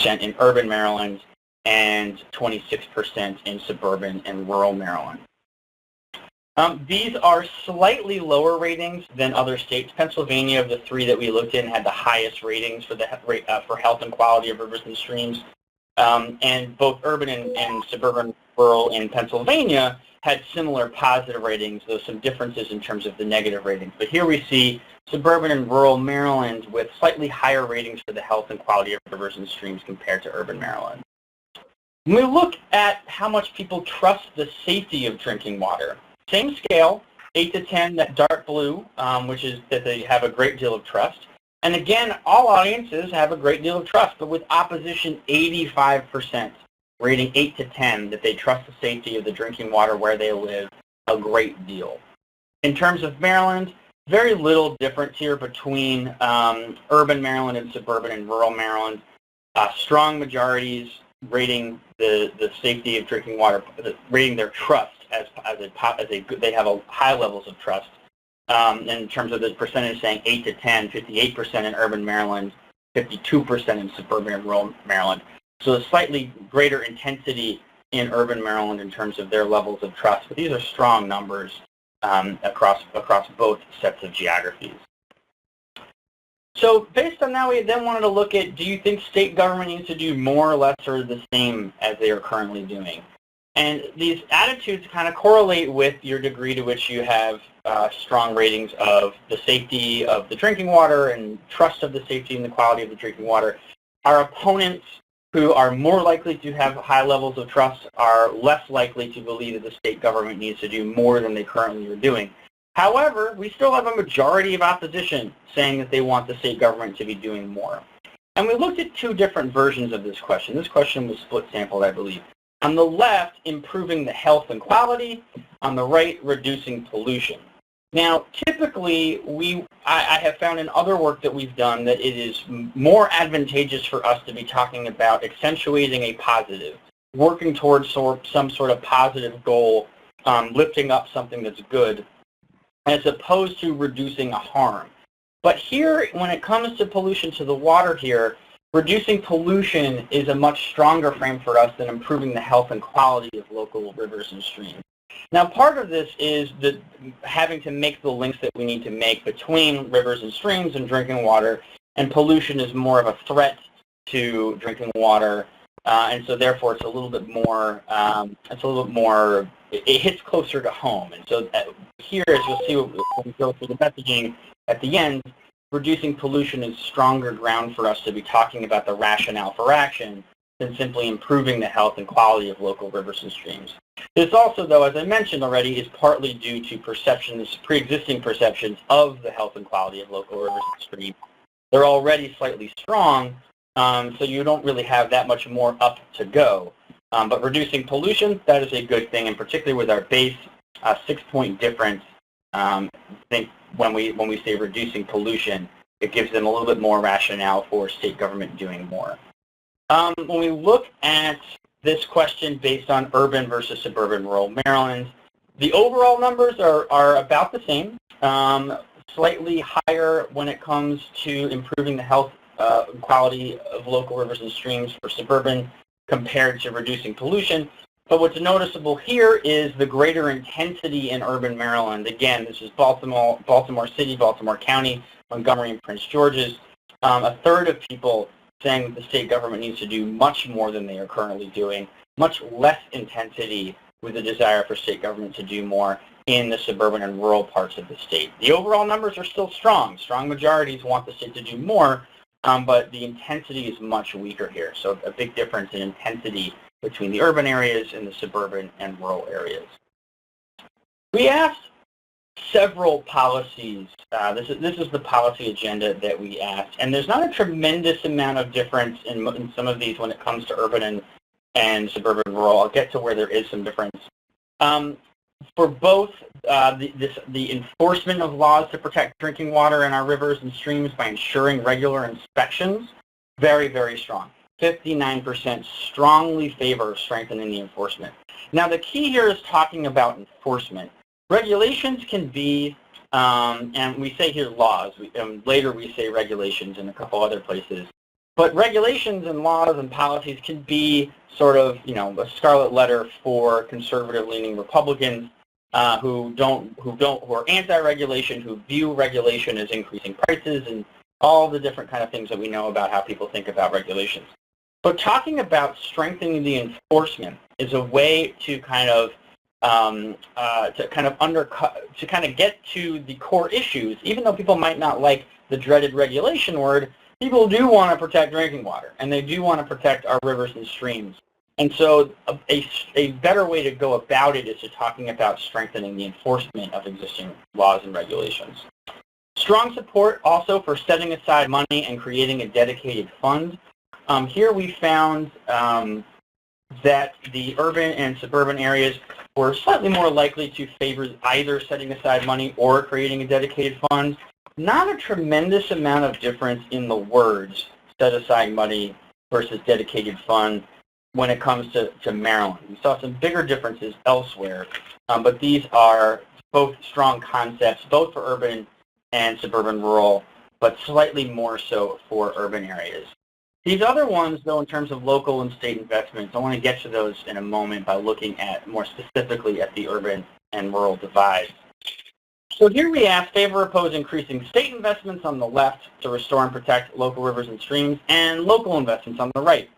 in urban Maryland and 26% in suburban and rural Maryland. These are slightly lower ratings than other states. Pennsylvania, of the three that we looked in, had the highest ratings for for health and quality of rivers and streams. And both urban and suburban rural in Pennsylvania had similar positive ratings, though some differences in terms of the negative ratings. But here we see suburban and rural Maryland with slightly higher ratings for the health and quality of rivers and streams compared to urban Maryland. When we look at how much people trust the safety of drinking water, same scale, 8 to 10, that dark blue, which is that they have a great deal of trust. And again, all audiences have a great deal of trust, but with opposition, 85% rating 8 to 10 that they trust the safety of the drinking water where they live a great deal. In terms of Maryland, very little difference here between urban Maryland and suburban and rural Maryland. Strong majorities rating the safety of drinking water, rating their trust they have a high levels of trust. In terms of the percentage saying 8 to 10, 58% in urban Maryland, 52% in suburban and rural Maryland. So a slightly greater intensity in urban Maryland in terms of their levels of trust. But these are strong numbers across both sets of geographies. So based on that, we then wanted to look at, do you think state government needs to do more or less or the same as they are currently doing? And these attitudes kind of correlate with your degree to which you have strong ratings of the safety of the drinking water and trust of the safety and the quality of the drinking water. Our opponents, who are more likely to have high levels of trust, are less likely to believe that the state government needs to do more than they currently are doing. However, we still have a majority of opposition saying that they want the state government to be doing more. And we looked at two different versions of this question. This question was split sampled, I believe. On the left, improving the health and quality. On the right, reducing pollution. Now, typically, I have found in other work that we've done that it is more advantageous for us to be talking about accentuating a positive, working towards some sort of positive goal, lifting up something that's good, as opposed to reducing a harm. But here, when it comes to pollution to the water here, reducing pollution is a much stronger frame for us than improving the health and quality of local rivers and streams. Now, part of this is having to make the links that we need to make between rivers and streams and drinking water, and pollution is more of a threat to drinking water, and so therefore it's a little bit more, it hits closer to home. And so here, as you'll see when we go through the messaging at the end, reducing pollution is stronger ground for us to be talking about the rationale for action than simply improving the health and quality of local rivers and streams. This also, though, as I mentioned already, is partly due to perceptions, pre-existing perceptions of the health and quality of local rivers and streams. They're already slightly strong, so you don't really have that much more up to go. But reducing pollution, that is a good thing, and particularly with our base 6-point difference, I think when we say reducing pollution, it gives them a little bit more rationale for state government doing more. When we look at this question based on urban versus suburban rural Maryland, the overall numbers are about the same, slightly higher when it comes to improving the health quality of local rivers and streams for suburban compared to reducing pollution. But what's noticeable here is the greater intensity in urban Maryland. Again, this is Baltimore City, Baltimore County, Montgomery, and Prince George's. A third of people saying that the state government needs to do much more than they are currently doing, much less intensity with a desire for state government to do more in the suburban and rural parts of the state. The overall numbers are still strong. Strong majorities want the state to do more, but the intensity is much weaker here. So a big difference in intensity between the urban areas and the suburban and rural areas. We asked several policies. This is the policy agenda that we asked, and there's not a tremendous amount of difference in some of these when it comes to urban and suburban and rural. I'll get to where there is some difference. For both the enforcement of laws to protect drinking water in our rivers and streams by ensuring regular inspections, very, very strong. 59% strongly favor strengthening the enforcement. Now, the key here is talking about enforcement. Regulations can be, and we say here laws, later we say regulations in a couple other places. But regulations and laws and policies can be sort of, a scarlet letter for conservative-leaning Republicans who are anti-regulation, who view regulation as increasing prices, and all the different kind of things that we know about how people think about regulations. But talking about strengthening the enforcement is a way to kind of get to the core issues. Even though people might not like the dreaded regulation word, people do want to protect drinking water, and they do want to protect our rivers and streams. And so a better way to go about it is to talking about strengthening the enforcement of existing laws and regulations. Strong support also for setting aside money and creating a dedicated fund. Here we found that the urban and suburban areas were slightly more likely to favor either setting aside money or creating a dedicated fund. Not a tremendous amount of difference in the words set aside money versus dedicated fund when it comes to Maryland. We saw some bigger differences elsewhere, but these are both strong concepts, both for urban and suburban rural, but slightly more so for urban areas. These other ones, though, in terms of local and state investments, I want to get to those in a moment by looking at more specifically at the urban and rural divide. So here we have favor or oppose increasing state investments on the left to restore and protect local rivers and streams, and local investments on the right.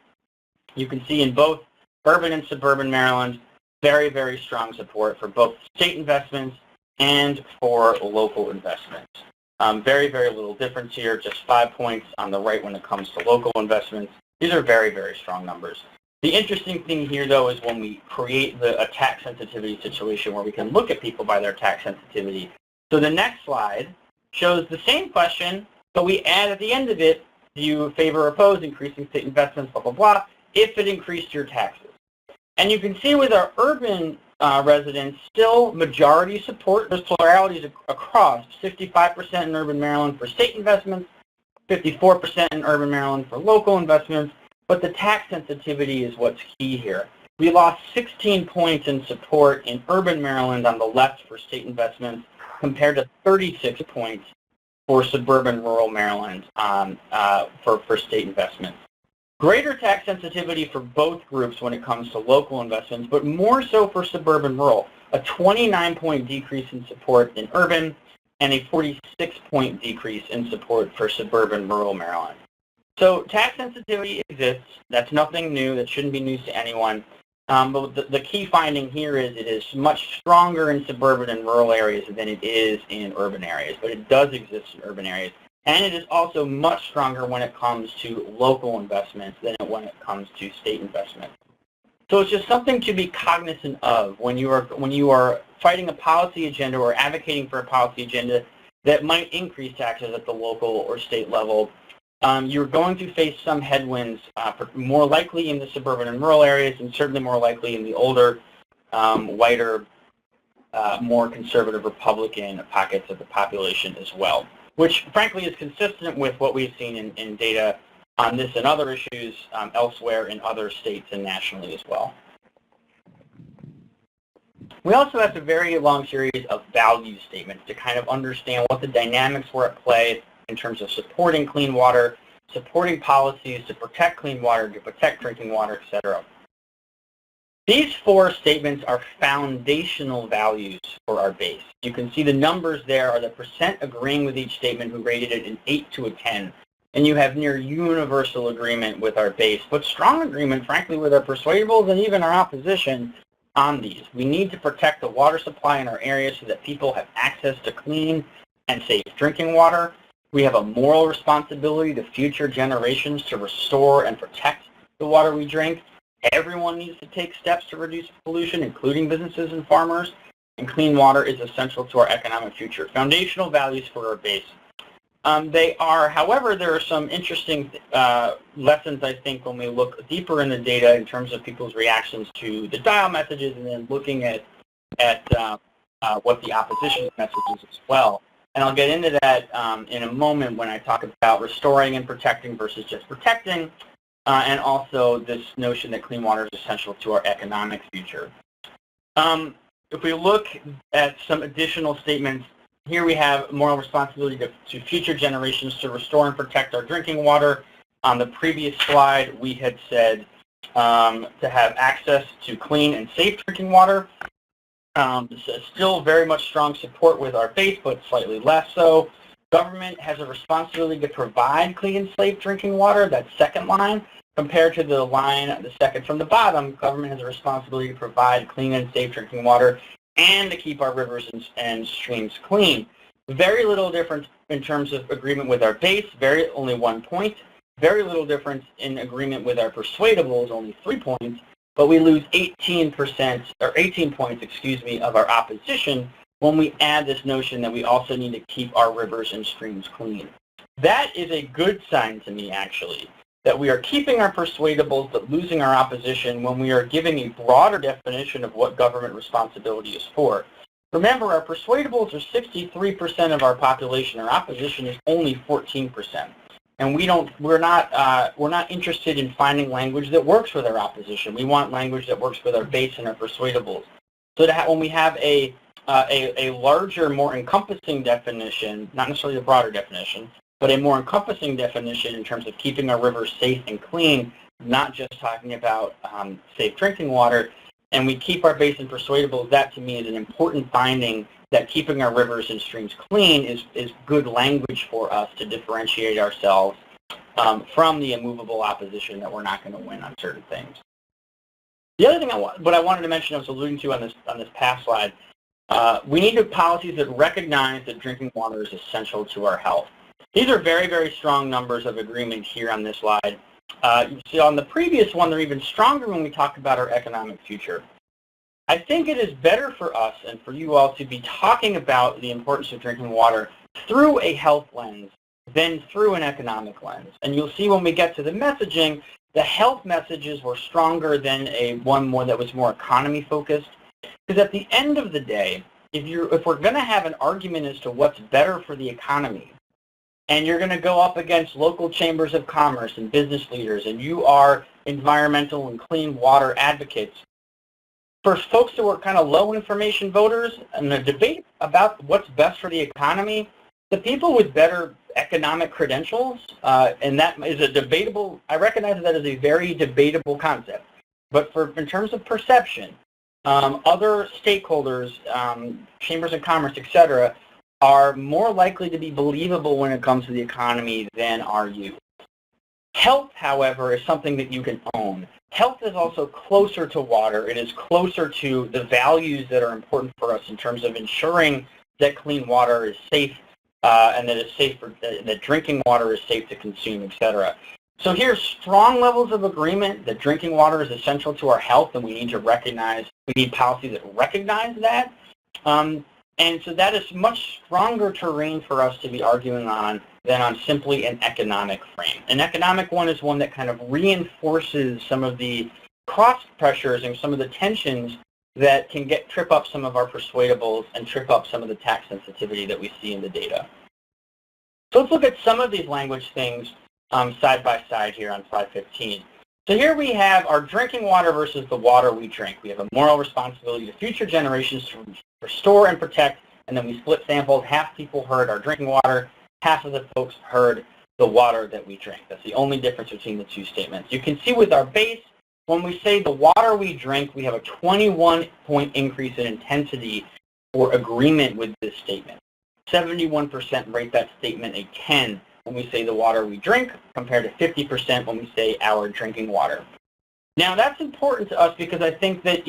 You can see in both urban and suburban Maryland, very, very strong support for both state investments and for local investments. Very, very little difference here, just 5 points on the right when it comes to local investments. These are very, very strong numbers. The interesting thing here, though, is when we create a tax sensitivity situation where we can look at people by their tax sensitivity. So the next slide shows the same question, but we add at the end of it, do you favor or oppose increasing state investments, blah, blah, blah, if it increased your taxes. And you can see with our urban residents, still majority support. There's pluralities across, 55% in urban Maryland for state investments, 54% in urban Maryland for local investments, but the tax sensitivity is what's key here. We lost 16 points in support in urban Maryland on the left for state investments compared to 36 points for suburban rural Maryland for state investments. Greater tax sensitivity for both groups when it comes to local investments, but more so for suburban rural. A 29-point decrease in support in urban and a 46-point decrease in support for suburban rural Maryland. So tax sensitivity exists. That's nothing new. That shouldn't be news to anyone. But the key finding here is it is much stronger in suburban and rural areas than it is in urban areas, but it does exist in urban areas. And it is also much stronger when it comes to local investments than when it comes to state investments. So it's just something to be cognizant of when you are fighting a policy agenda or advocating for a policy agenda that might increase taxes at the local or state level. You're going to face some headwinds, more likely in the suburban and rural areas, and certainly more likely in the older, whiter, more conservative Republican pockets of the population as well, which frankly is consistent with what we've seen in data on this and other issues elsewhere in other states and nationally as well. We also have a very long series of value statements to kind of understand what the dynamics were at play in terms of supporting clean water, supporting policies to protect clean water, to protect drinking water, etc. These four statements are foundational values for our base. You can see the numbers there are the percent agreeing with each statement who rated it an 8 to a 10. And you have near universal agreement with our base, but strong agreement, frankly, with our persuadables and even our opposition on these. We need to protect the water supply in our area so that people have access to clean and safe drinking water. We have a moral responsibility to future generations to restore and protect the water we drink. Everyone needs to take steps to reduce pollution, including businesses and farmers, and clean water is essential to our economic future. Foundational values for our base. However, there are some interesting lessons, I think, when we look deeper in the data in terms of people's reactions to the dial messages and then looking at what the opposition messages as well. And I'll get into that in a moment when I talk about restoring and protecting versus just protecting, and also this notion that clean water is essential to our economic future. If we look at some additional statements, here we have moral responsibility to future generations to restore and protect our drinking water. On the previous slide, we had said to have access to clean and safe drinking water. Still very much strong support with our base, but slightly less so. Government has a responsibility to provide clean and safe drinking water, that second line, compared to the line, the second from the bottom. Government has a responsibility to provide clean and safe drinking water and to keep our rivers and streams clean. Very little difference in terms of agreement with our base, only 1 point. Very little difference in agreement with our persuadables, only 3 points. But we lose 18 points, of our opposition when we add this notion that we also need to keep our rivers and streams clean. That is a good sign to me, actually, that we are keeping our persuadables but losing our opposition when we are giving a broader definition of what government responsibility is for. Remember, our persuadables are 63% of our population. Our opposition is only 14%. And we're not interested in finding language that works with our opposition. We want language that works with our base and our persuadables. So when we have a larger, more encompassing definition, not necessarily a broader definition, but a more encompassing definition in terms of keeping our rivers safe and clean, not just talking about safe drinking water, and we keep our base and persuadables, that to me is an important finding that keeping our rivers and streams clean is good language for us to differentiate ourselves from the immovable opposition that we're not going to win on certain things. The other thing I wanted to mention, I was alluding to on this past slide, we need policies that recognize that drinking water is essential to our health. These are very, very strong numbers of agreement here on this slide. You see on the previous one, they're even stronger when we talk about our economic future. I think it is better for us and for you all to be talking about the importance of drinking water through a health lens than through an economic lens. And you'll see when we get to the messaging, the health messages were stronger than one that was more economy focused. Because at the end of the day, if we're going to have an argument as to what's better for the economy, and you're going to go up against local chambers of commerce and business leaders, and you are environmental and clean water advocates, for folks who are kind of low information voters and the debate about what's best for the economy, the people with better economic credentials, and that is a debatable, I recognize that is a very debatable concept, but in terms of perception, other stakeholders, chambers of commerce, etc., are more likely to be believable when it comes to the economy than are you. Health, however, is something that you can own. Health is also closer to water. It is closer to the values that are important for us in terms of ensuring that clean water is safe and that it's safe that drinking water is safe to consume, etc. So here's strong levels of agreement that drinking water is essential to our health, and we need policies that recognize that. And so that is much stronger terrain for us to be arguing on than on simply an economic frame. An economic one is one that kind of reinforces some of the cost pressures and some of the tensions that can trip up some of our persuadables and trip up some of the tax sensitivity that we see in the data. So let's look at some of these language things side by side here on slide 15. So here we have our drinking water versus the water we drink. We have a moral responsibility to future generations to restore and protect, and then we split samples. Half people heard our drinking water, half of the folks heard the water that we drink. That's the only difference between the two statements. You can see with our base, when we say the water we drink, we have a 21-point increase in intensity for agreement with this statement. 71% rate that statement a 10 when we say the water we drink, compared to 50% when we say our drinking water. Now that's important to us because I think that,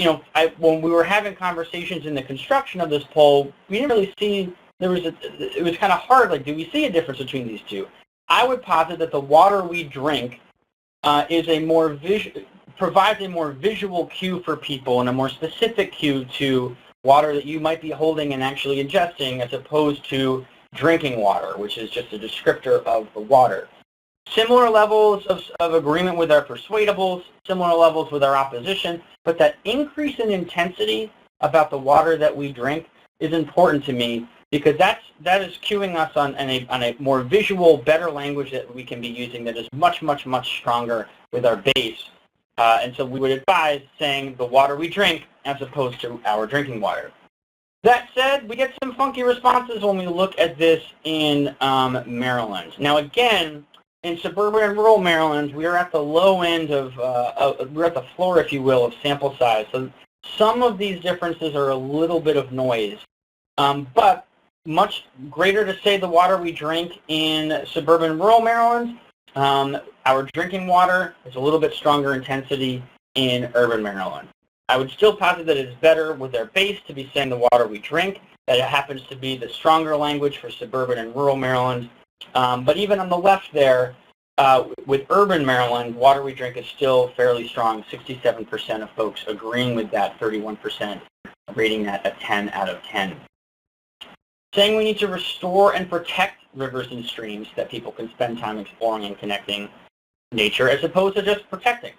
when we were having conversations in the construction of this poll, we didn't really see, it was kind of hard, like, do we see a difference between these two? I would posit that the water we drink provides a more visual cue for people and a more specific cue to water that you might be holding and actually ingesting, as opposed to drinking water, which is just a descriptor of the water. Similar levels of agreement with our persuadables, similar levels with our opposition, but that increase in intensity about the water that we drink is important to me, because that is cueing us on a more visual, better language that we can be using that is much, much, much stronger with our base. And so we would advise saying the water we drink as opposed to our drinking water. That said, we get some funky responses when we look at this in Maryland. Now again, in suburban and rural Maryland, we are at the low end we're at the floor, if you will, of sample size. So some of these differences are a little bit of noise, but much greater to say the water we drink in suburban and rural Maryland. Our drinking water is a little bit stronger intensity in urban Maryland. I would still posit that it is better with our base to be saying the water we drink. That it happens to be the stronger language for suburban and rural Maryland. But even on the left there, with urban Maryland, water we drink is still fairly strong. 67% of folks agreeing with that, 31% rating that a 10 out of 10. Saying we need to restore and protect rivers and streams that people can spend time exploring and connecting nature as opposed to just protecting.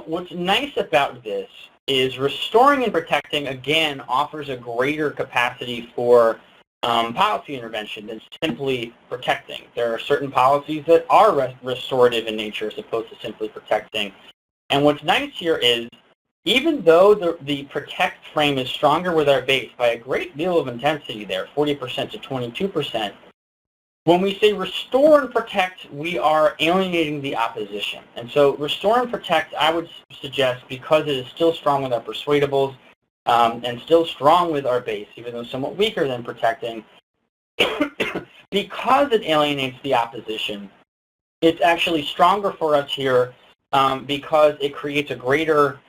What's nice about this is restoring and protecting, again, offers a greater capacity for policy intervention than simply protecting. There are certain policies that are restorative in nature as opposed to simply protecting. And what's nice here is, even though the protect frame is stronger with our base by a great deal of intensity there, 40% to 22%, when we say restore and protect, we are alienating the opposition. And so restore and protect, I would suggest, because it is still strong with our persuadables and still strong with our base, even though somewhat weaker than protecting, because it alienates the opposition, it's actually stronger for us here because it creates a greater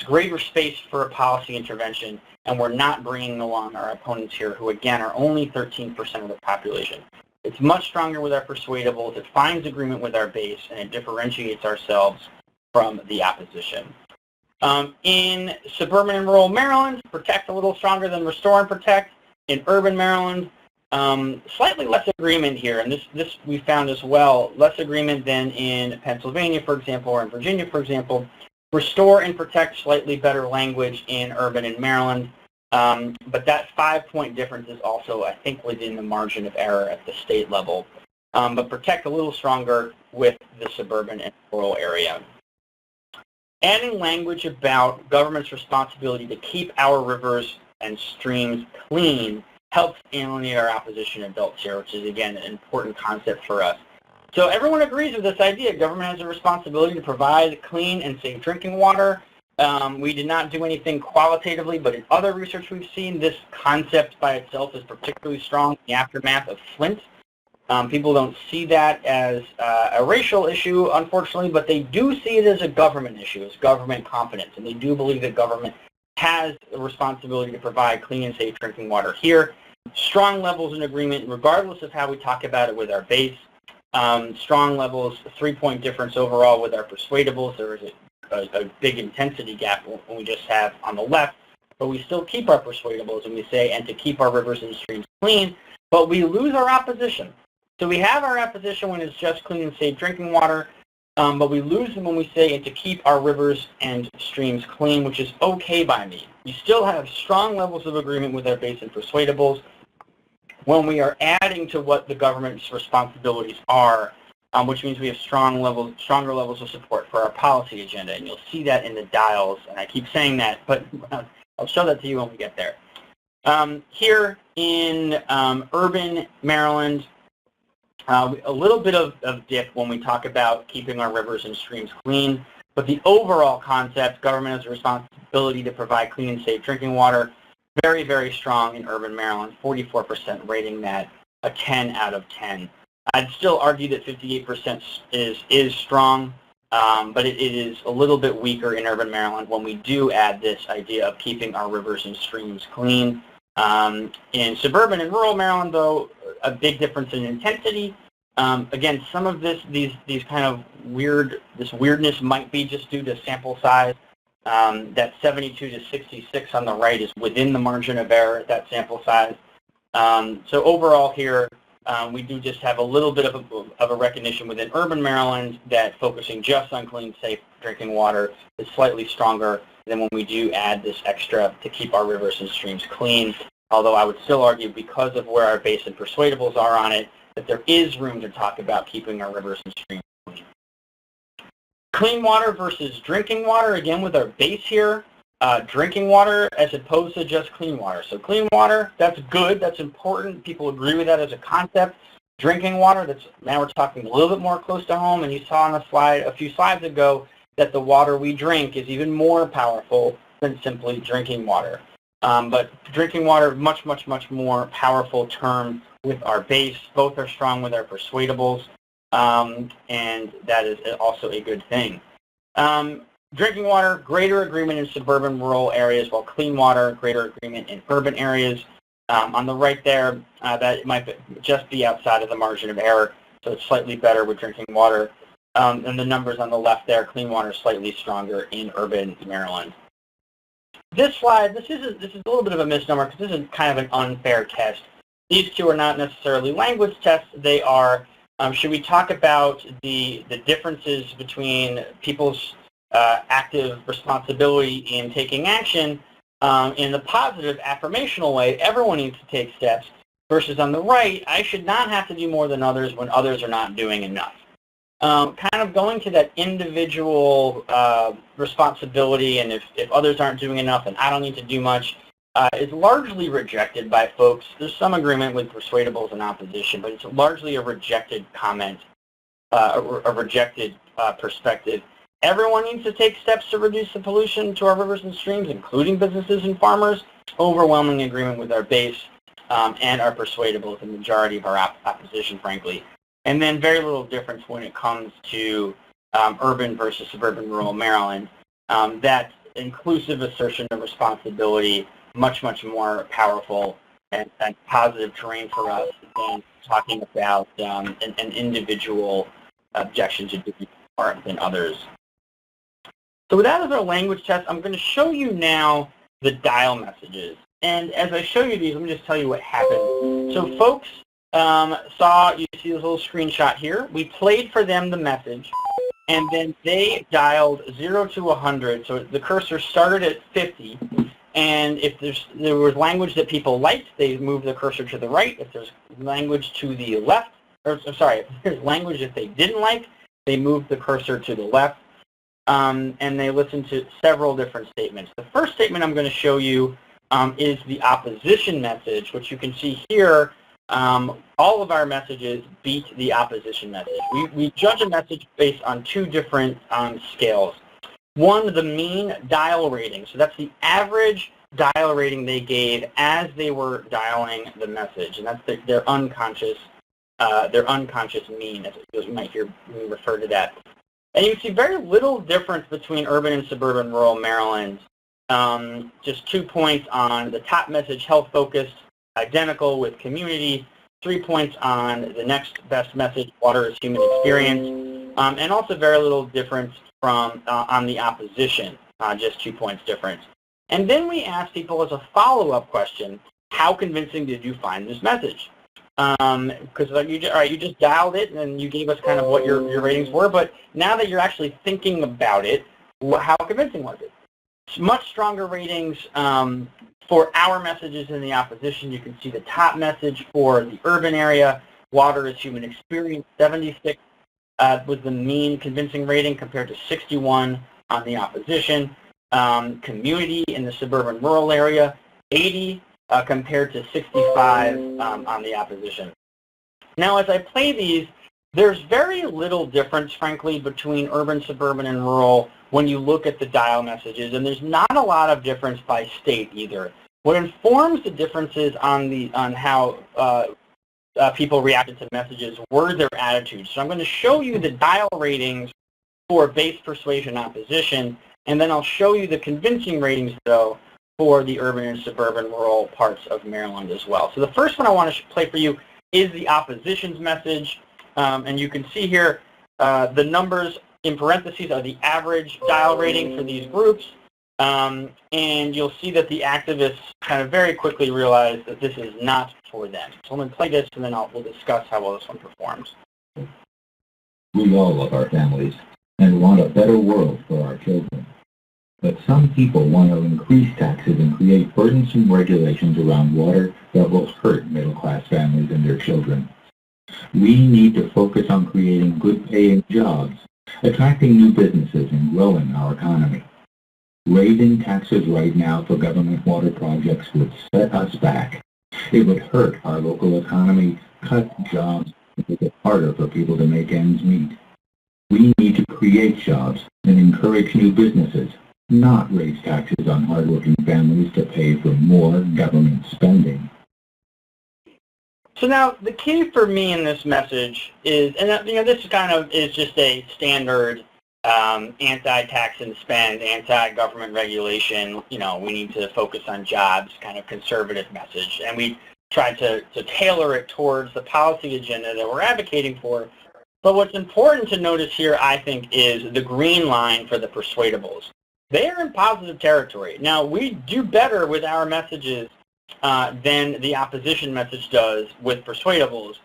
greater space for a policy intervention, and we're not bringing along our opponents here, who again are only 13% of the population. It's much stronger with our persuadables, it finds agreement with our base, and it differentiates ourselves from the opposition. In suburban and rural Maryland, protect a little stronger than restore and protect. In urban Maryland, slightly less agreement here, and this we found as well, less agreement than in Pennsylvania, for example, or in Virginia, for example. Restore and protect, slightly better language in urban and Maryland, but that 5-point difference is also, I think, within the margin of error at the state level. But protect a little stronger with the suburban and rural area. Adding language about government's responsibility to keep our rivers and streams clean helps alienate our opposition adults here, which is, again, an important concept for us. So everyone agrees with this idea. Government has a responsibility to provide clean and safe drinking water. We did not do anything qualitatively, but in other research we've seen, this concept by itself is particularly strong in the aftermath of Flint. People don't see that as a racial issue, unfortunately, but they do see it as a government issue, as government competence, and they do believe that government has a responsibility to provide clean and safe drinking water here. Strong levels in agreement, regardless of how we talk about it with our base. Strong levels, 3-point difference overall with our persuadables. There is a big intensity gap when we just have on the left, but we still keep our persuadables and we say, and to keep our rivers and streams clean, but we lose our opposition. So we have our opposition when it's just clean and safe drinking water, but we lose them when we say, and to keep our rivers and streams clean, which is okay by me. We still have strong levels of agreement with our base and persuadables when we are adding to what the government's responsibilities are, which means we have stronger levels of support for our policy agenda, and you'll see that in the dials, and I keep saying that, but I'll show that to you when we get there. Here in urban Maryland, a little bit of dip when we talk about keeping our rivers and streams clean, but the overall concept, government has a responsibility to provide clean and safe drinking water, very, very strong in urban Maryland, 44% rating that a 10 out of 10. I'd still argue that 58% is strong, but it is a little bit weaker in urban Maryland when we do add this idea of keeping our rivers and streams clean. In suburban and rural Maryland, though, a big difference in intensity. Again, some of these kind of weirdness might be just due to sample size. That 72 to 66 on the right is within the margin of error at that sample size. So overall here, we do just have a little bit of a recognition within urban Maryland that focusing just on clean, safe drinking water is slightly stronger than when we do add this extra to keep our rivers and streams clean. Although I would still argue, because of where our base and persuadables are on it, that there is room to talk about keeping our rivers and streams clean. Clean water versus drinking water, again with our base here, drinking water as opposed to just clean water. So clean water, that's good, that's important, people agree with that as a concept. Drinking water, now we're talking a little bit more close to home, and you saw on the slide a few slides ago that the water we drink is even more powerful than simply drinking water. But drinking water, much, much, much more powerful term with our base. Both are strong with our persuadables, and that is also a good thing. Drinking water, greater agreement in suburban rural areas, while clean water, greater agreement in urban areas. On the right there, that might just be outside of the margin of error, so it's slightly better with drinking water. And the numbers on the left there, clean water slightly stronger in urban Maryland. This slide, this is a little bit of a misnomer because this is kind of an unfair test. These two are not necessarily language tests. They are, should we talk about the differences between people's active responsibility in taking action in the positive affirmational way, everyone needs to take steps, versus on the right, I should not have to do more than others when others are not doing enough. Kind of going to that individual responsibility, and if others aren't doing enough and I don't need to do much, is largely rejected by folks. There's some agreement with persuadables and opposition, but it's largely a rejected comment, a rejected perspective. Everyone needs to take steps to reduce the pollution to our rivers and streams, including businesses and farmers. Overwhelming agreement with our base and our persuadables, the majority of our opposition, frankly. And then very little difference when it comes to urban versus suburban rural Maryland. That inclusive assertion of responsibility, much, much more powerful and positive terrain for us than talking about an individual objection to doing more than others. So with that as our language test, I'm going to show you now the dial messages. And as I show you these, let me just tell you what happened. So folks you see this little screenshot here. We played for them the message, and then they dialed 0 to 100. So the cursor started at 50, and if there was language that people liked, they moved the cursor to the right. If there's language to the left, if there's language that they didn't like, they moved the cursor to the left. And they listened to several different statements. The first statement I'm going to show you is the opposition message, which you can see here. All of our messages beat the opposition message. We judge a message based on two different scales. One, the mean dial rating. So that's the average dial rating they gave as they were dialing the message, and that's their unconscious mean, as you might hear me refer to that. And you can see very little difference between urban and suburban rural Maryland. Just 2 points on the top message, health-focused, identical with community. 3 points on the next best message, water is human experience. And also very little difference from on the opposition, just 2 points difference. And then we asked people as a follow-up question, how convincing did you find this message? Because you just dialed it and you gave us kind of what your ratings were, but now that you're actually thinking about it, how convincing was it? Much stronger ratings for our messages in the opposition. You can see the top message for the urban area, water is human experience, 76 was the mean convincing rating compared to 61 on the opposition. Community in the suburban rural area, 80 compared to 65 on the opposition. Now, as I play these, there's very little difference, frankly, between urban, suburban, and rural when you look at the dial messages, and there's not a lot of difference by state either. What informs the differences on how people reacted to messages were their attitudes. So I'm going to show you the dial ratings for base, persuasion, opposition, and then I'll show you the convincing ratings, though, for the urban and suburban rural parts of Maryland as well. So the first one I want to play for you is the opposition's message. And you can see here the numbers in parentheses are the average dial rating for these groups. And you'll see that the activists kind of very quickly realize that this is not for them. So I'm going to play this, and then we'll discuss how well this one performs. We all love our families and want a better world for our children. But some people want to increase taxes and create burdensome regulations around water that will hurt middle-class families and their children. We need to focus on creating good-paying jobs, attracting new businesses, and growing our economy. Raising taxes right now for government water projects would set us back. It would hurt our local economy, cut jobs, to make it harder for people to make ends meet. We need to create jobs and encourage new businesses, not raise taxes on hardworking families to pay for more government spending. So now the key for me in this message is, and this kind of is just a standard anti-tax and spend, anti-government regulation, we need to focus on jobs kind of conservative message. And we try to tailor it towards the policy agenda that we're advocating for. But what's important to notice here, I think, is the green line for the persuadables. They are in positive territory. Now, we do better with our messages than the opposition message does with persuadables.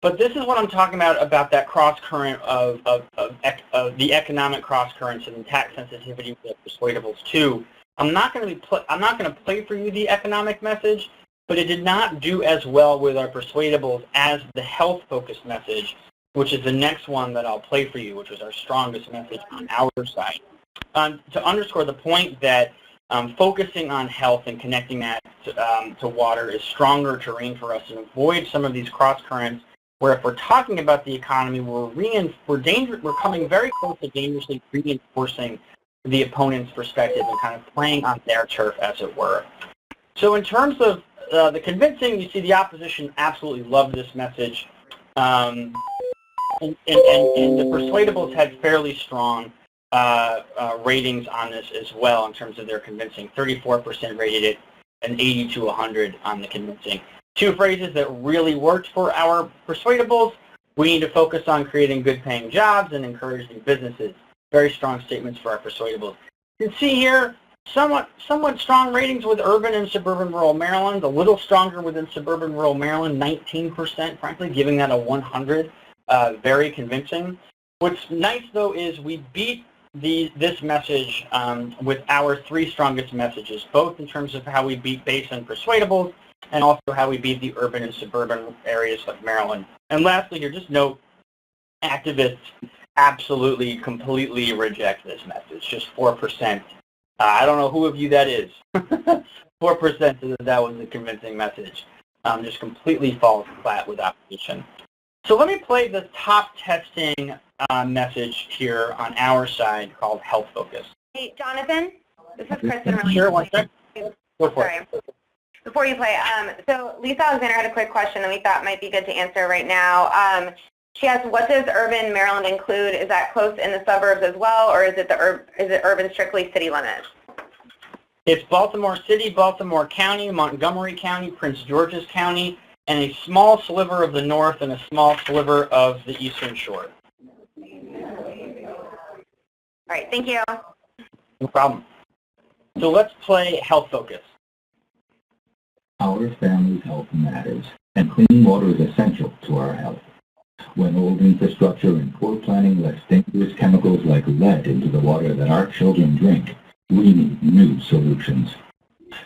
But this is what I'm talking about that cross-current of the economic cross-currents and the tax sensitivity with persuadables too. I'm not going to play for you the economic message, but it did not do as well with our persuadables as the health-focused message, which is the next one that I'll play for you, which was our strongest message on our side. To underscore the point that focusing on health and connecting that to water is stronger terrain for us and avoid some of these cross-currents where if we're talking about the economy, we're coming very close to dangerously reinforcing the opponent's perspective and kind of playing on their turf, as it were. So in terms of the convincing, you see the opposition absolutely loved this message. And the persuadables had fairly strong ratings on this as well in terms of their convincing. 34% rated it, and 80 to 100 on the convincing. Two phrases that really worked for our persuadables: we need to focus on creating good-paying jobs and encouraging businesses. Very strong statements for our persuadables. You can see here somewhat strong ratings with urban and suburban rural Maryland, a little stronger within suburban rural Maryland, 19%, frankly, giving that a 100. Very convincing. What's nice, though, is we beat this message with our three strongest messages, both in terms of how we beat base and persuadables, and also how we beat the urban and suburban areas of Maryland. And lastly here, just note, activists absolutely, completely reject this message. Just 4%. I don't know who of you that is. 4% says that was a convincing message. Just completely falls flat with opposition. So let me play the top testing message here on our side called Health Focus. Hey, Jonathan, this is Kristen. Sure, one second. Go for it. Before you play, so Lisa Alexander had a quick question that we thought might be good to answer right now. She asked, what does urban Maryland include? Is that close in the suburbs as well, or is it urban strictly city limits? It's Baltimore City, Baltimore County, Montgomery County, Prince George's County, and a small sliver of the north and a small sliver of the eastern shore. All right, thank you. No problem. So let's play Health Focus. Our family's health matters, and clean water is essential to our health. When old infrastructure and poor planning lets dangerous chemicals like lead into the water that our children drink, we need new solutions.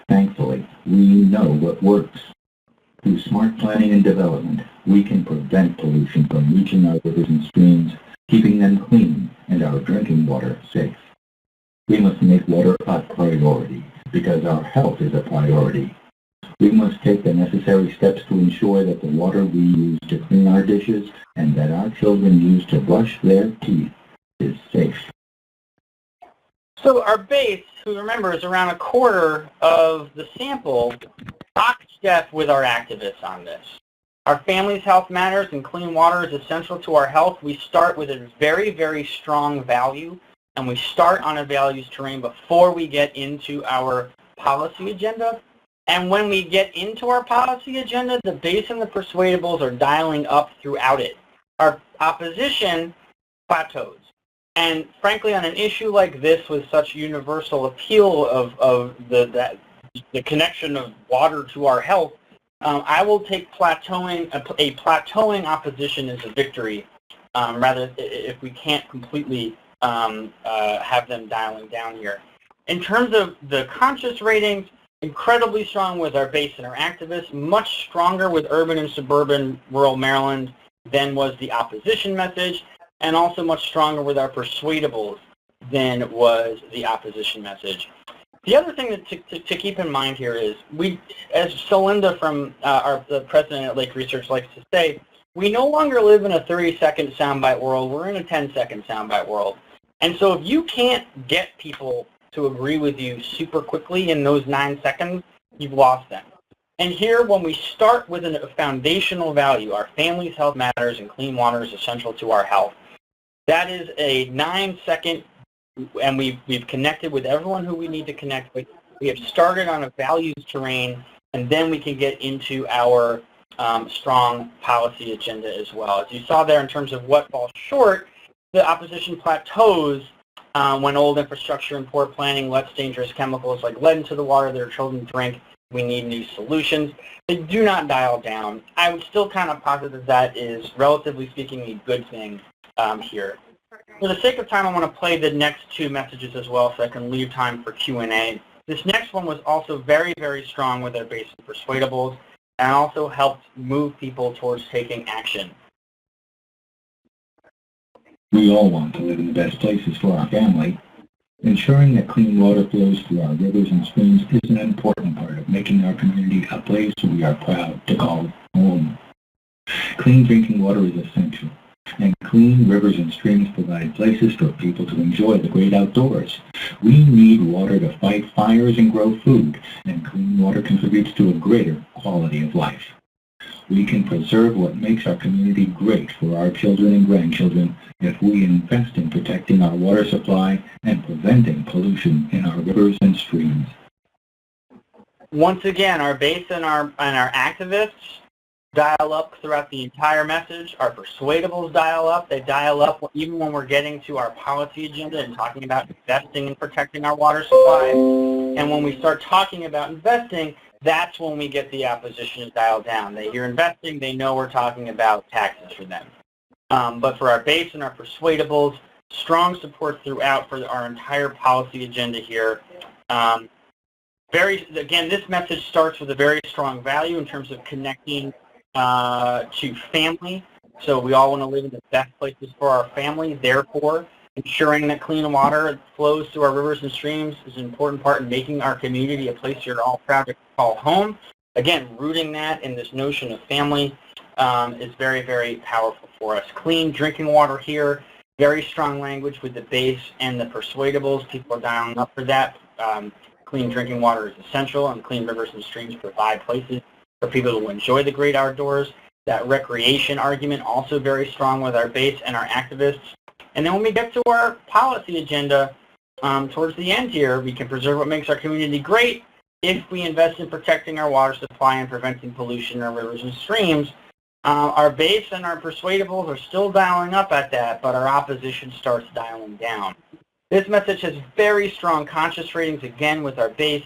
Thankfully, we know what works. Through smart planning and development, we can prevent pollution from reaching our rivers and streams, keeping them clean and our drinking water safe. We must make water a priority because our health is a priority. We must take the necessary steps to ensure that the water we use to clean our dishes and that our children use to brush their teeth is safe. So our base, who remember is around a quarter of the sample, lockstep with our activists on this. Our family's health matters and clean water is essential to our health. We start with a very, very strong value, and we start on a values terrain before we get into our policy agenda. And when we get into our policy agenda, the base and the persuadables are dialing up throughout it. Our opposition plateaus. And frankly, on an issue like this with such universal appeal of the connection of water to our health, I will take a plateauing opposition as a victory, rather if we can't completely have them dialing down here. In terms of the conscious ratings, incredibly strong with our base and our activists, much stronger with urban and suburban rural Maryland than was the opposition message, and also much stronger with our persuadables than was the opposition message. The other thing that to keep in mind here is, as Celinda from the president at Lake Research likes to say, we no longer live in a 30-second soundbite world. We're in a 10-second soundbite world. And so if you can't get people to agree with you super quickly in those 9 seconds, you've lost them. And here, when we start with a foundational value, our family's health matters and clean water is essential to our health, that is a 9-second, and we've connected with everyone who we need to connect with. We have started on a values terrain, and then we can get into our strong policy agenda as well. As you saw there in terms of what falls short, the opposition plateaus when old infrastructure and poor planning lets dangerous chemicals like lead into the water that our children drink. We need new solutions. They do not dial down. I would still kind of posit that that is, relatively speaking, a good thing here. For the sake of time, I want to play the next two messages as well so I can leave time for Q&A. This next one was also very, very strong with our base and persuadables and also helped move people towards taking action. We all want to live in the best places for our family. Ensuring that clean water flows through our rivers and streams is an important part of making our community a place we are proud to call home. Clean drinking water is essential, and clean rivers and streams provide places for people to enjoy the great outdoors. We need water to fight fires and grow food, and clean water contributes to a greater quality of life. We can preserve what makes our community great for our children and grandchildren if we invest in protecting our water supply and preventing pollution in our rivers and streams. Once again, our base and our activists dial up throughout the entire message. Our persuadables dial up. They dial up even when we're getting to our policy agenda and talking about investing in protecting our water supply. And when we start talking about investing, that's when we get the opposition to dial down. They hear investing, they know we're talking about taxes for them. But for our base and our persuadables, strong support throughout for our entire policy agenda here. Again, this message starts with a very strong value in terms of connecting to family. So we all want to live in the best places for our family. Therefore, ensuring that clean water flows through our rivers and streams is an important part in making our community a place you're all proud to call home. Again, rooting that in this notion of family is very, very powerful for us. Clean drinking water here, very strong language with the base and the persuadables. People are dialing up for that. Clean drinking water is essential, and clean rivers and streams provide places for people to enjoy the great outdoors. That recreation argument also very strong with our base and our activists. And then when we get to our policy agenda, towards the end here, we can preserve what makes our community great if we invest in protecting our water supply and preventing pollution in our rivers and streams. Our base and our persuadables are still dialing up at that, but our opposition starts dialing down. This message has very strong conscious ratings, again, with our base.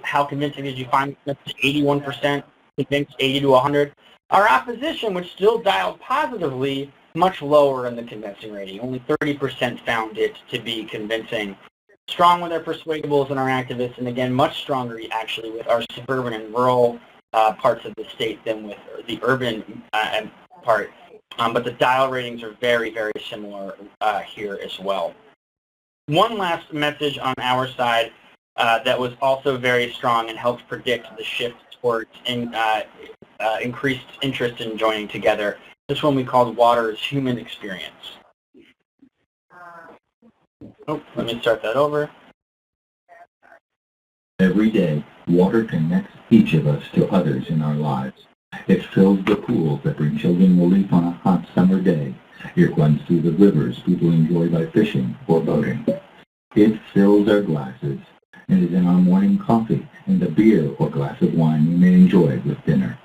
How convincing did you find this message? 81% convinced, 80 to 100. Our opposition, which still dialed positively, much lower in the convincing rating. Only 30% found it to be convincing. Strong with our persuadables and our activists, and again, much stronger actually with our suburban and rural parts of the state than with the urban part. But the dial ratings are very, very similar here as well. One last message on our side that was also very strong and helped predict the shift towards increased interest in joining together. This one we called Water as Human Experience. Oh, let me start that over. Every day, water connects each of us to others in our lives. It fills the pools that bring children relief on a hot summer day. It runs through the rivers people enjoy by fishing or boating. It fills our glasses and is in our morning coffee and the beer or glass of wine we may enjoy with dinner.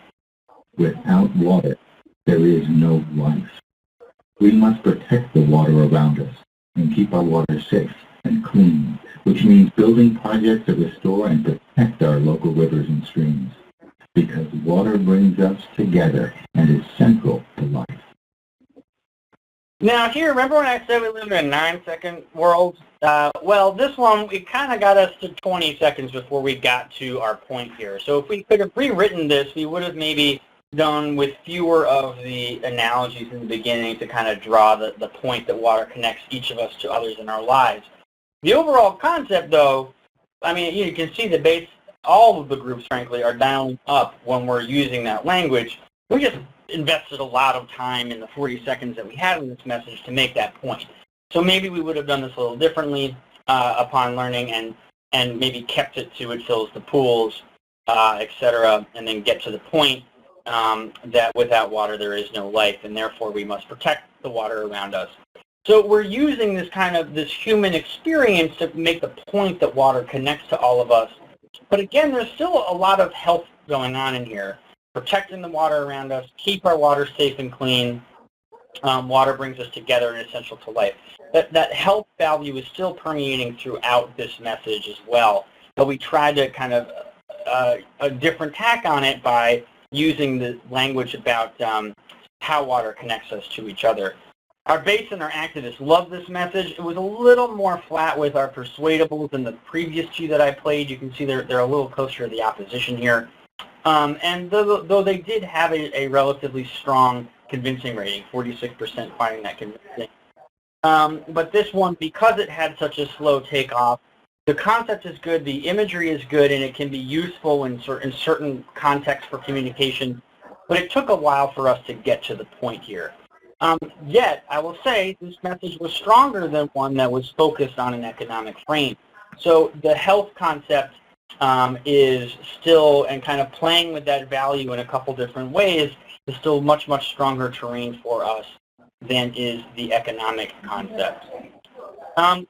Without water, there is no life. We must protect the water around us and keep our water safe and clean, which means building projects to restore and protect our local rivers and streams, because water brings us together and is central to life. Now here, remember when I said we live in a 9-second world? Well, this one, it kind of got us to 20 seconds before we got to our point here. So if we could have rewritten this, we would have maybe done with fewer of the analogies in the beginning to kind of draw the point that water connects each of us to others in our lives. The overall concept, though, I mean, you can see the base, all of the groups, frankly, are dialing up when we're using that language. We just invested a lot of time in the 40 seconds that we had in this message to make that point. So maybe we would have done this a little differently upon learning and maybe kept it to it fills the pools, etc., and then get to the point that without water there is no life, and therefore we must protect the water around us. So we're using this human experience to make the point that water connects to all of us. But again, there's still a lot of health going on in here. Protecting the water around us, keep our water safe and clean. Water brings us together and essential to life. That health value is still permeating throughout this message as well. But we try to kind of a different tack on it by using the language about how water connects us to each other. Our base and our activists love this message. It was a little more flat with our persuadables than the previous two that I played. You can see they're a little closer to the opposition here. And though they did have a relatively strong convincing rating, 46% finding that convincing. But this one, because it had such a slow takeoff, the concept is good, the imagery is good, and it can be useful in certain contexts for communication. But it took a while for us to get to the point here. Yet, I will say, this message was stronger than one that was focused on an economic frame. So the health concept is still, and kind of playing with that value in a couple different ways, is still much, much stronger terrain for us than is the economic concept.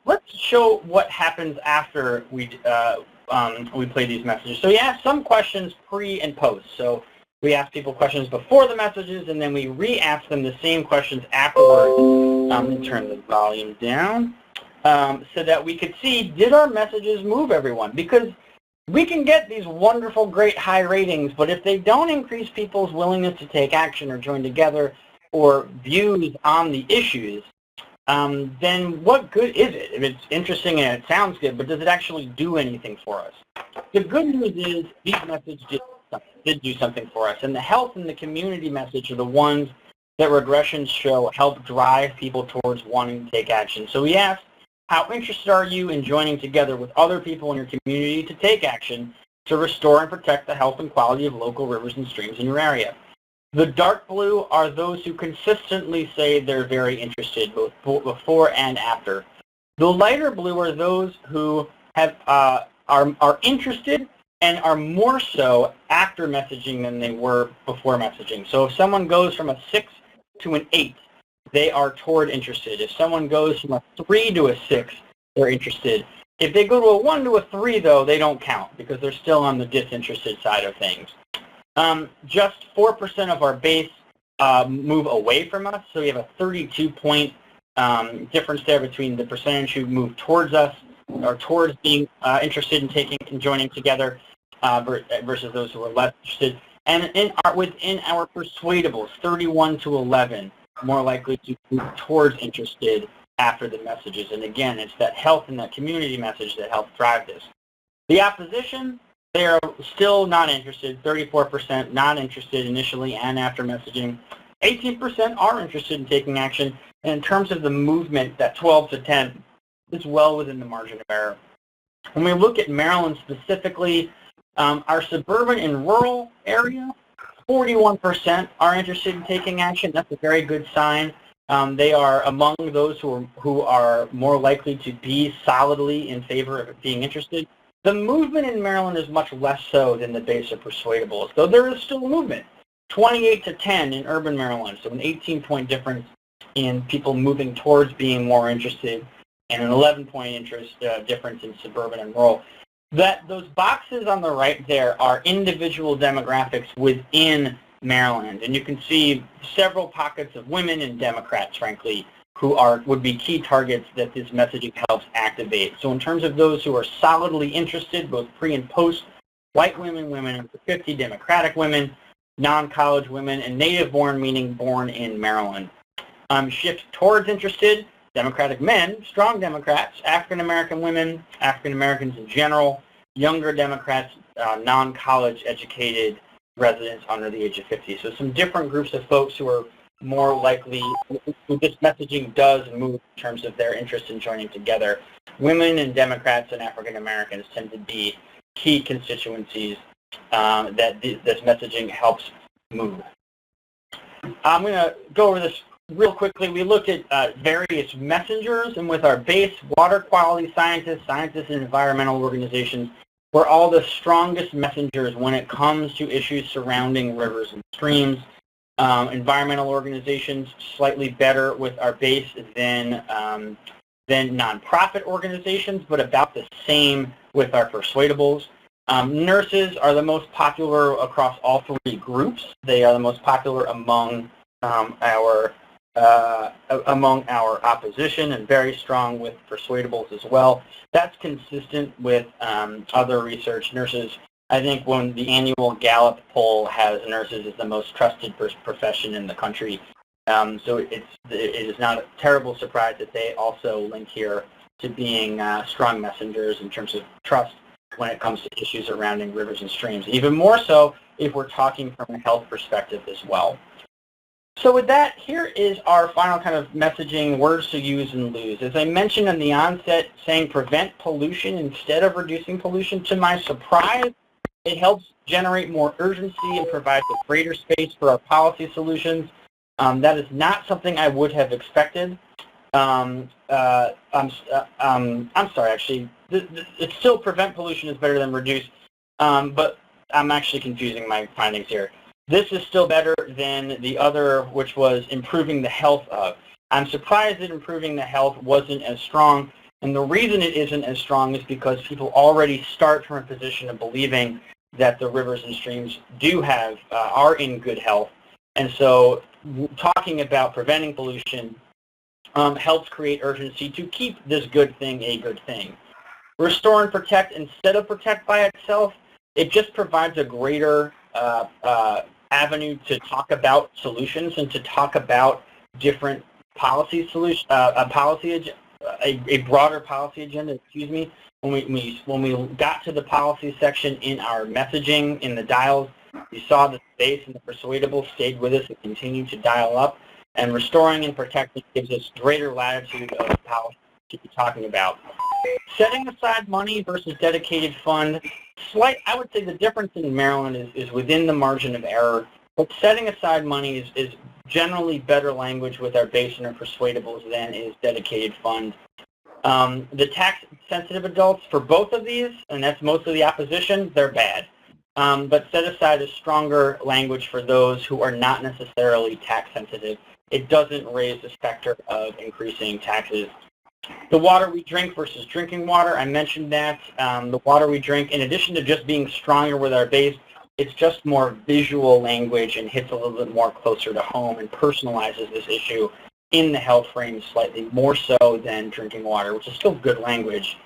Let's show what happens after we play these messages. So we ask some questions pre and post. So we ask people questions before the messages, and then we re-ask them the same questions afterwards. Let me turn the volume down so that we could see, did our messages move everyone? Because we can get these wonderful, great high ratings, but if they don't increase people's willingness to take action or join together or views on the issues, then what good is it? If it's interesting and it sounds good, but does it actually do anything for us? The good news is these messages did do something for us, and the health and the community message are the ones that regressions show help drive people towards wanting to take action. So we asked, how interested are you in joining together with other people in your community to take action to restore and protect the health and quality of local rivers and streams in your area? The dark blue are those who consistently say they're very interested, both before and after. The lighter blue are those who have are interested and are more so after messaging than they were before messaging. So if someone goes from a 6 to an 8, they are toward interested. If someone goes from a 3 to a 6, they're interested. If they go to a 1 to a 3, though, they don't count because they're still on the disinterested side of things. Just 4% of our base move away from us, so we have a 32-point difference there between the percentage who move towards us or towards being interested in taking and joining together versus those who are less interested. And within our persuadables, 31 to 11, more likely to move towards interested after the messages. And again, it's that health and that community message that helps drive this. The opposition, they are still not interested, 34% not interested initially and after messaging. 18% are interested in taking action. And in terms of the movement, that 12 to 10 is well within the margin of error. When we look at Maryland specifically, our suburban and rural area, 41% are interested in taking action. That's a very good sign. They are among those who are more likely to be solidly in favor of being interested. The movement in Maryland is much less so than the base of persuadables, though there is still a movement. 28 to 10 in urban Maryland, so an 18-point difference in people moving towards being more interested, and an 11-point difference in suburban and rural. Those boxes on the right there are individual demographics within Maryland, and you can see several pockets of women and Democrats, frankly, who would be key targets that this messaging helps activate. So in terms of those who are solidly interested, both pre and post, white women, women under 50, Democratic women, non-college women, and native-born, meaning born in Maryland. Shift towards interested, Democratic men, strong Democrats, African-American women, African-Americans in general, younger Democrats, non-college educated residents under the age of 50. So some different groups of folks who are more likely, who this messaging does move in terms of their interest in joining together. Women and Democrats and African-Americans tend to be key constituencies that this messaging helps move. I'm going to go over this real quickly. We looked at various messengers, and with our base, water quality scientists, and environmental organizations were all the strongest messengers when it comes to issues surrounding rivers and streams. Environmental organizations slightly better with our base than nonprofit organizations, but about the same with our persuadables. Nurses are the most popular across all three groups. They are the most popular among our opposition, and very strong with persuadables as well. That's consistent with other research. Nurses, I think when the annual Gallup poll has nurses as the most trusted profession in the country. So it is not a terrible surprise that they also link here to being strong messengers in terms of trust when it comes to issues surrounding rivers and streams. Even more so if we're talking from a health perspective as well. So with that, here is our final kind of messaging, words to use and lose. As I mentioned in the onset, saying prevent pollution instead of reducing pollution, to my surprise, it helps generate more urgency and provides a greater space for our policy solutions. That is not something I would have expected. I'm sorry, actually. It's still prevent pollution is better than reduce, but I'm actually confusing my findings here. This is still better than the other, which was improving the health of. I'm surprised that improving the health wasn't as strong, and the reason it isn't as strong is because people already start from a position of believing that the rivers and streams are in good health, and so talking about preventing pollution helps create urgency to keep this good thing a good thing. Restore and protect instead of protect by itself, it just provides a greater avenue to talk about solutions and to talk about different policy solutions, a broader policy agenda. Excuse me. When we got to the policy section in our messaging in the dials, you saw the base and the persuadable stayed with us and continued to dial up. And restoring and protecting gives us greater latitude of policy to be talking about. Setting aside money versus dedicated fund, I would say the difference in Maryland is within the margin of error, but setting aside money is generally better language with our base and our persuadables than is dedicated fund. The tax-sensitive adults, for both of these, and that's mostly the opposition, they're bad. But set aside is stronger language for those who are not necessarily tax-sensitive. It doesn't raise the specter of increasing taxes. The water we drink versus drinking water, I mentioned that. The water we drink, in addition to just being stronger with our base, it's just more visual language and hits a little bit more closer to home and personalizes this issue in the health frame slightly more so than drinking water, which is still good language.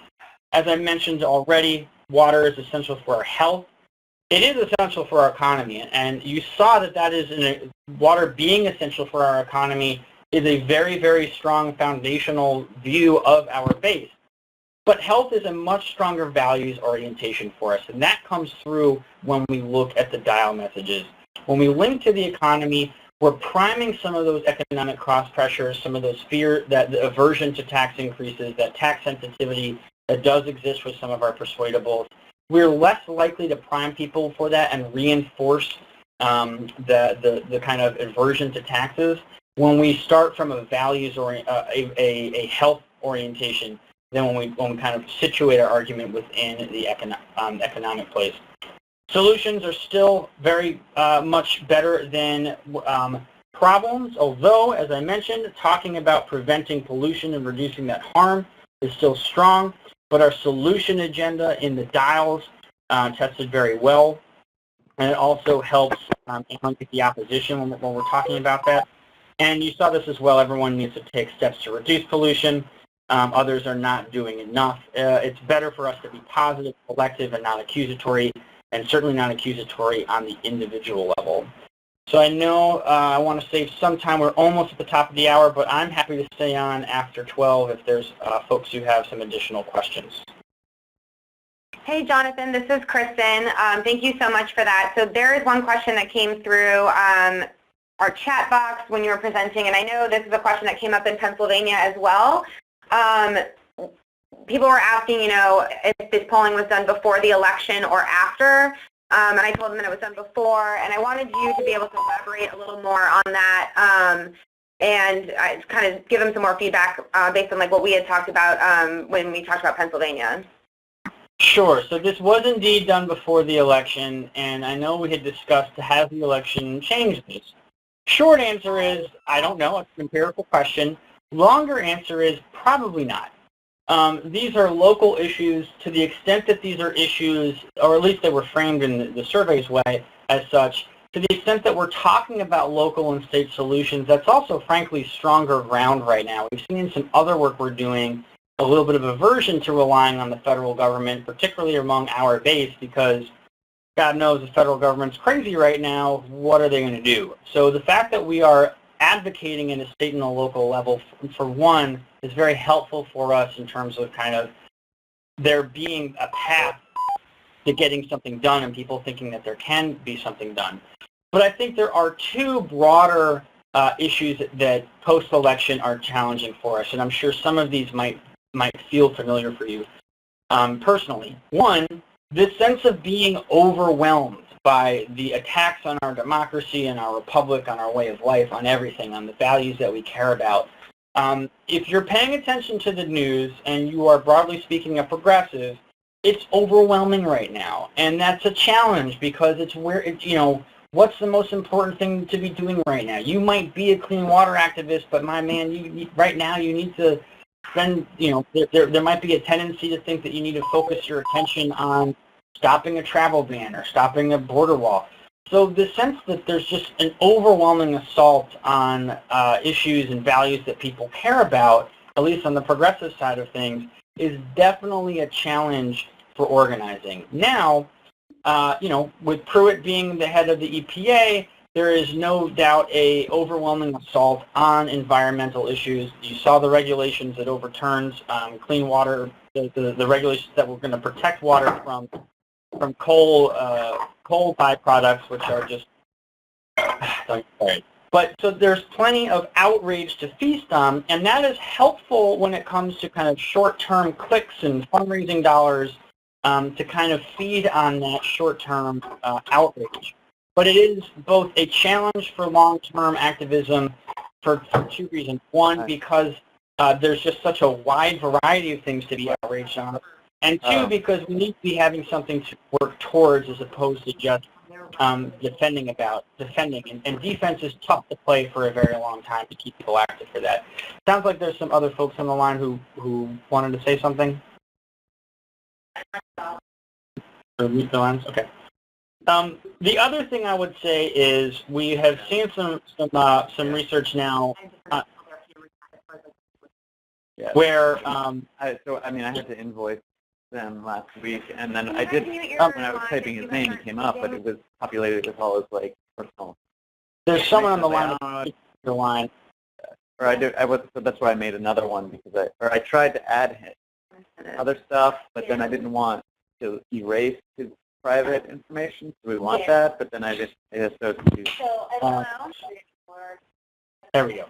As I mentioned already, water is essential for our health. It is essential for our economy, and you saw that is water being essential for our economy is a very, very strong foundational view of our base. But health is a much stronger values orientation for us, and that comes through when we look at the dial messages. When we link to the economy, we're priming some of those economic cross pressures, some of those fear, that the aversion to tax increases, that tax sensitivity that does exist with some of our persuadables. We're less likely to prime people for that and reinforce the kind of aversion to taxes when we start from a values or a health orientation than when we kind of situate our argument within the economic place. Solutions are still very much better than problems, although, as I mentioned, talking about preventing pollution and reducing that harm is still strong, but our solution agenda in the dials tested very well, and it also helps with the opposition when we're talking about that. And you saw this as well, everyone needs to take steps to reduce pollution. Others are not doing enough. It's better for us to be positive, collective, and not accusatory, and certainly not accusatory on the individual level. So I know I want to save some time. We're almost at the top of the hour, but I'm happy to stay on after 12 if there's folks who have some additional questions. Hey, Jonathan, this is Kristen. Thank you so much for that. So there is one question that came through our chat box when you were presenting, and I know this is a question that came up in Pennsylvania as well. People were asking, if this polling was done before the election or after. and I told him that it was done before, and I wanted you to be able to elaborate a little more on that, and kind of give him some more feedback based on like what we had talked about when we talked about Pennsylvania. Sure. So this was indeed done before the election, and I know we had discussed to have the election change this. Short answer is, I don't know. It's an empirical question. Longer answer is probably not. These are local issues to the extent that these are issues, or at least they were framed in the survey's way as such, to the extent that we're talking about local and state solutions, that's also, frankly, stronger ground right now. We've seen in some other work we're doing a little bit of aversion to relying on the federal government, particularly among our base, because God knows the federal government's crazy right now. What are they going to do? So the fact that we are advocating in a state and a local level, for one, is very helpful for us in terms of kind of there being a path to getting something done and people thinking that there can be something done. But I think there are two broader issues that post-election are challenging for us, and I'm sure some of these might feel familiar for you personally. One, this sense of being overwhelmed by the attacks on our democracy and our republic, on our way of life, on everything, on the values that we care about. If you're paying attention to the news and you are broadly speaking a progressive, it's overwhelming right now, and that's a challenge because it's where what's the most important thing to be doing right now? You might be a clean water activist, but my man, right now you need to spend, there might be a tendency to think that you need to focus your attention on stopping a travel ban or stopping a border wall. So the sense that there's just an overwhelming assault on issues and values that people care about, at least on the progressive side of things, is definitely a challenge for organizing. Now, with Pruitt being the head of the EPA, there is no doubt a overwhelming assault on environmental issues. You saw the regulations that overturns clean water, the regulations that were going to protect water from coal byproducts, which are just But so there's plenty of outrage to feast on, and that is helpful when it comes to kind of short-term clicks and fundraising dollars to kind of feed on that short-term outrage. But it is both a challenge for long-term activism for two reasons. One, because there's just such a wide variety of things to be outraged on. And two, because we need to be having something to work towards as opposed to just defending. And defense is tough to play for a very long time to keep people active for that. Sounds like there's some other folks on the line who wanted to say something. Or mute the lines? Okay. The other thing I would say is we have seen some research now where I had to invoice them last week, and then I did when I was typing his name, it came up, but it was populated with all his personal. There's someone on the line. So that's why I made another one because I tried to add other stuff, but then I didn't want to erase his private information, so we want that, but then I just so confused. There we go.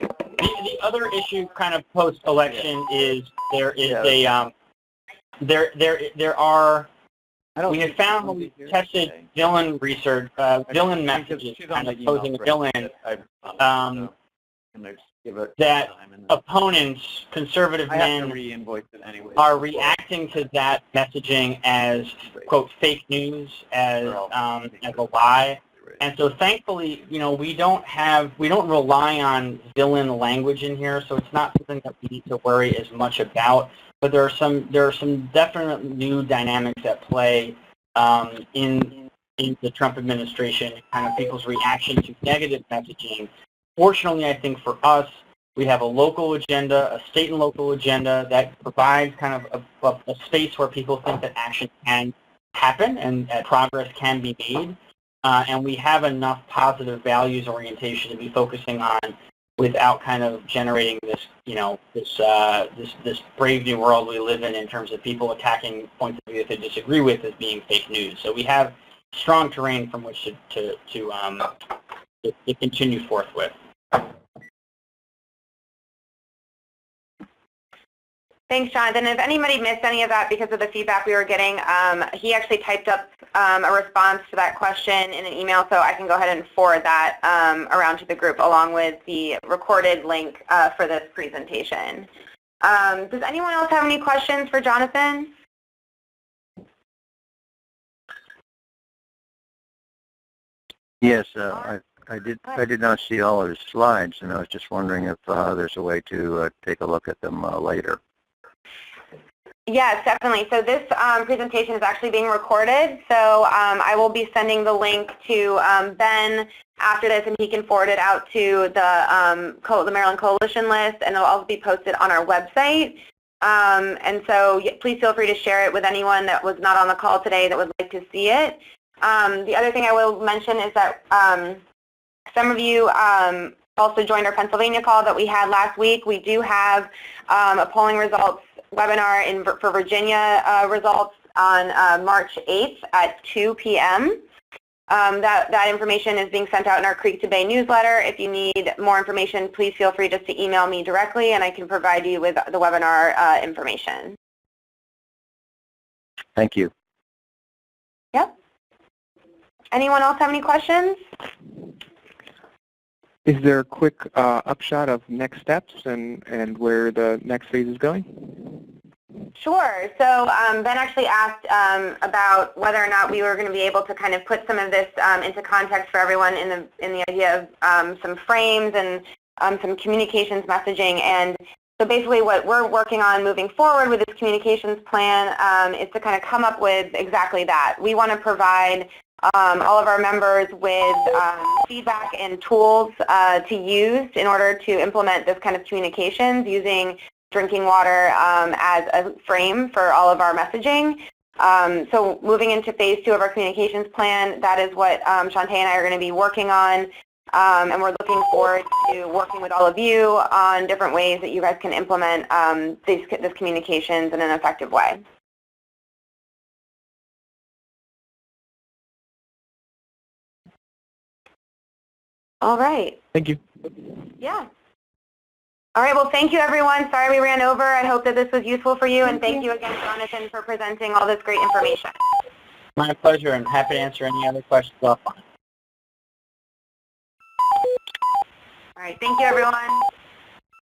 The other issue kind of post-election is there are we have found when we tested Dylan research, Dylan messages kind of posing Dylan that opponents, conservative men, are reacting to that messaging as, quote, fake news, as a lie. And so thankfully, we don't rely on villain language in here, so it's not something that we need to worry as much about. But there are some definite new dynamics at play in the Trump administration, kind of people's reaction to negative messaging. Fortunately, I think for us, we have a local agenda, a state and local agenda that provides kind of a space where people think that action can happen and progress can be made. And we have enough positive values orientation to be focusing on without kind of generating this, this brave new world we live in terms of people attacking points of view that they disagree with as being fake news. So we have strong terrain from which to continue forth with. Thanks, Jonathan. If anybody missed any of that because of the feedback we were getting, he actually typed up a response to that question in an email, so I can go ahead and forward that around to the group along with the recorded link for this presentation. Does anyone else have any questions for Jonathan? Yes, I did not see all of his slides, and I was just wondering if there's a way to take a look at them later. Yes, definitely. So this presentation is actually being recorded, so I will be sending the link to Ben after this, and he can forward it out to the Maryland Coalition list, and it'll also be posted on our website. And so please feel free to share it with anyone that was not on the call today that would like to see it. The other thing I will mention is that some of you also joined our Pennsylvania call that we had last week. We do have a polling results webinar for Virginia results on March 8th at 2 p.m. That information is being sent out in our Creek to Bay newsletter. If you need more information, please feel free just to email me directly, and I can provide you with the webinar information. Thank you. Yep. Anyone else have any questions? Is there a quick upshot of next steps and where the next phase is going? Sure. So Ben actually asked about whether or not we were going to be able to kind of put some of this into context for everyone in the idea of some frames and some communications messaging. And so basically what we're working on moving forward with this communications plan is to kind of come up with exactly that. We want to provide all of our members with feedback and tools to use in order to implement this kind of communications using drinking water as a frame for all of our messaging. So moving into phase 2 of our communications plan, that is what Shantae and I are going to be working on. And we're looking forward to working with all of you on different ways that you guys can implement this communications in an effective way. All right. Thank you. Yeah. All right. Well, thank you, everyone. Sorry we ran over. I hope that this was useful for you. And thank you again, Jonathan, for presenting all this great information. My pleasure. I'm happy to answer any other questions offline. All right. Thank you, everyone.